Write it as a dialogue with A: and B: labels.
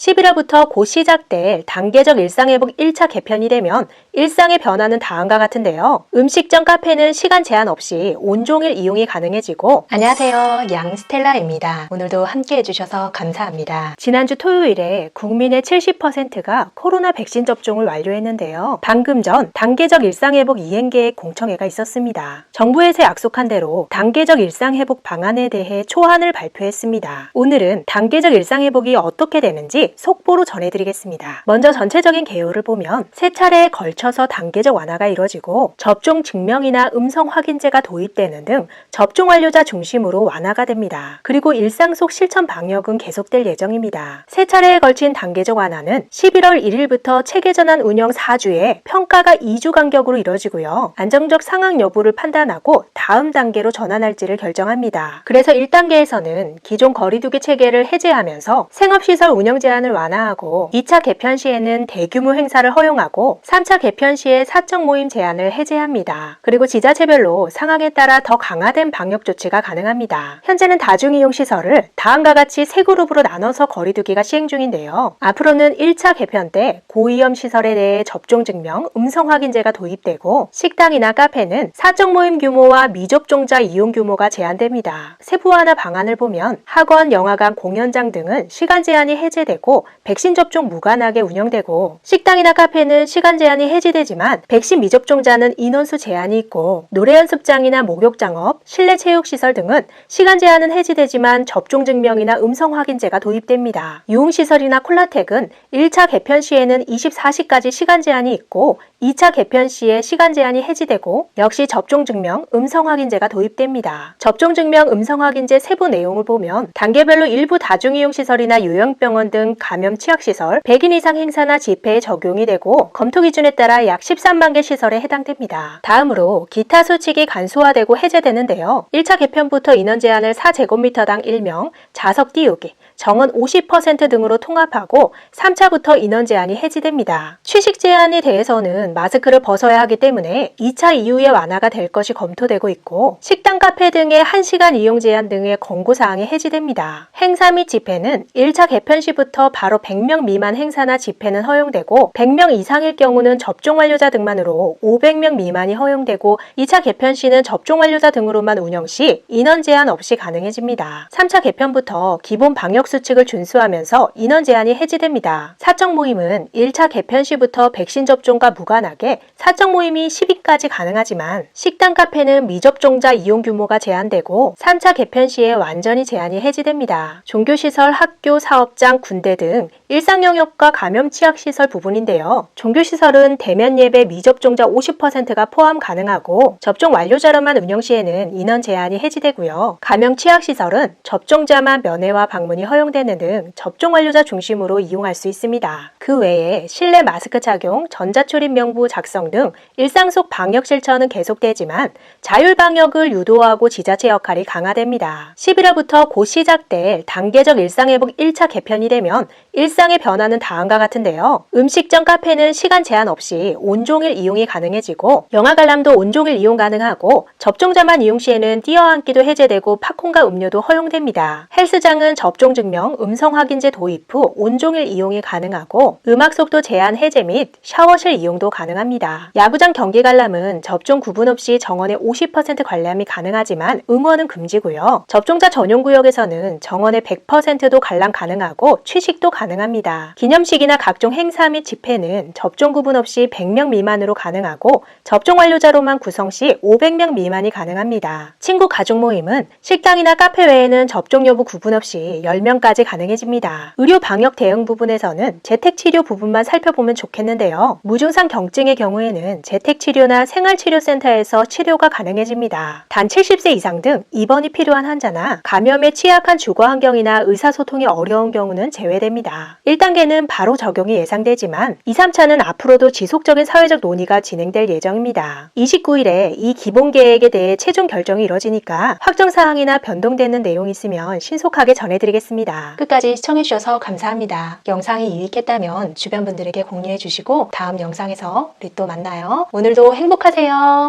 A: 11월부터 곧 시작될 단계적 일상회복 1차 개편이 되면 일상의 변화는 다음과 같은데요. 음식점 카페는 시간 제한 없이 온종일 이용이 가능해지고
B: 안녕하세요. 양스텔라입니다. 오늘도 함께 해주셔서 감사합니다.
A: 지난주 토요일에 국민의 70%가 코로나 백신 접종을 완료했는데요. 방금 전 단계적 일상회복 이행계획 공청회가 있었습니다. 정부에서 약속한 대로 단계적 일상회복 방안에 대해 초안을 발표했습니다. 오늘은 단계적 일상회복이 어떻게 되는지 속보로 전해드리겠습니다. 먼저 전체적인 개요를 보면 세 차례에 걸쳐서 단계적 완화가 이뤄지고 접종 증명이나 음성 확인제가 도입되는 등 접종 완료자 중심으로 완화가 됩니다. 그리고 일상 속 실천 방역은 계속될 예정입니다. 세 차례에 걸친 단계적 완화는 11월 1일부터 체계 전환 운영 4주에 평가가 2주 간격으로 이뤄지고요. 안정적 상황 여부를 판단하고 다음 단계로 전환할지를 결정합니다. 그래서 1단계에서는 기존 거리두기 체계를 해제하면서 생업시설 운영 제한을 완화하고 2차 개편 시에는 대규모 행사를 허용하고 3차 개편 시에 사적 모임 제한을 해제합니다. 그리고 지자체별로 상황에 따라 더 강화된 방역 조치가 가능합니다. 현재는 다중이용시설을 다음과 같이 세 그룹으로 나눠서 거리두기가 시행 중인데요. 앞으로는 1차 개편 때 고위험 시설에 대해 접종 증명, 음성 확인제가 도입되고 식당이나 카페는 사적 모임 규모와 미접종자 이용 규모가 제한됩니다. 세부화나 방안을 보면 학원, 영화관, 공연장 등은 시간 제한이 해제되고 백신 접종 무관하게 운영되고 식당이나 카페는 시간 제한이 해제되지만 백신 미접종자는 인원수 제한이 있고 노래 연습장이나 목욕장업, 실내 체육시설 등은 시간 제한은 해제되지만 접종 증명이나 음성 확인제가 도입됩니다. 유흥시설이나 콜라텍은 1차 개편 시에는 24시까지 시간 제한이 있고 2차 개편 시에 시간 제한이 해제되고 역시 접종 증명, 음성 확인제가 도입됩니다. 접종 증명, 음성 확인제 세부 내용을 보면 단계별로 일부 다중이용시설이나 요양병원 등 감염 취약시설, 100인 이상 행사나 집회에 적용이 되고 검토 기준에 따라 약 13만 개 시설에 해당됩니다. 다음으로 기타 수칙이 간소화되고 해제되는데요. 1차 개편부터 인원 제한을 4제곱미터당 1명, 좌석 띄우기, 정원 50% 등으로 통합하고 3차부터 인원 제한이 해제됩니다. 취식 제한에 대해서는 마스크를 벗어야 하기 때문에 2차 이후에 완화가 될 것이 검토되고 있고 식당, 카페 등의 1시간 이용 제한 등의 권고사항이 해제됩니다. 행사 및 집회는 1차 개편 시부터 바로 100명 미만 행사나 집회는 허용되고 100명 이상일 경우는 접종 완료자 등만으로 500명 미만이 허용되고 2차 개편 시는 접종 완료자 등으로만 운영 시 인원 제한 없이 가능해집니다. 3차 개편부터 기본 방역 수칙을 준수하면서 인원 제한이 해제됩니다. 사적 모임은 1차 개편 시부터 백신 접종과 무관하게 사적 모임이 10위까지 가능하지만 식당, 카페는 미접종자 이용 규모가 제한되고 3차 개편 시에 완전히 제한이 해제됩니다. 종교시설, 학교, 사업장, 군대 등 일상 영역과 감염 취약시설 부분인데요. 종교시설은 대면 예배 미접종자 50%가 포함 가능하고 접종 완료자로만 운영 시에는 인원 제한이 해제되고요. 감염 취약시설은 접종자만 면회와 방문이 허용되는 등 접종 완료자 중심으로 이용할 수 있습니다. 그 외에 실내 마스크 착용, 전자출입 명부 작성 등 일상 속 방역 실천은 계속되지만 자율 방역을 유도하고 지자체 역할이 강화됩니다. 11월부터 곧 시작될 단계적 일상회복 1차 개편이 되면 일상의 변화는 다음과 같은데요. 음식점, 카페는 시간 제한 없이 온종일 이용이 가능해지고 영화 관람도 온종일 이용 가능하고 접종자만 이용 시에는 뛰어앉기도 해제되고 팝콘과 음료도 허용됩니다. 헬스장은 접종 증명, 음성 확인제 도입 후 온종일 이용이 가능하고 음악 속도 제한 해제 및 샤워실 이용도 가능합니다. 야구장 경기 관람은 접종 구분 없이 정원의 50% 관람이 가능하지만 응원은 금지고요. 접종자 전용 구역에서는 정원의 100%도 관람 가능하고 취식도 가능합니다. 기념식이나 각종 행사 및 집회는 접종 구분 없이 100명 미만으로 가능하고 접종 완료자로만 구성 시 500명 미만이 가능합니다. 친구 가족 모임은 식당이나 카페 외에는 접종 여부 구분 없이 10명까지 가능해집니다. 의료 방역 대응 부분에서는 재택치료 부분만 살펴보면 좋겠는데요. 무증상 경증의 경우에는 재택치료나 생활치료센터에서 치료가 가능해집니다. 단 70세 이상 등 입원이 필요한 환자나 감염에 취약한 주거 환경이나 의사소통이 어려운 경우는 제외됩니다. 1단계는 바로 적용이 예상되지만 2, 3차는 앞으로도 지속적인 사회적 논의가 진행될 예정입니다. 29일에 이 기본계획에 대해 최종 결정이 이뤄지니까 확정사항이나 변동되는 내용이 있으면 신속하게 전해드리겠습니다.
B: 끝까지 시청해주셔서 감사합니다. 영상이 유익했다면 주변 분들에게 공유해주시고 다음 영상에서 우리 또 만나요. 오늘도 행복하세요.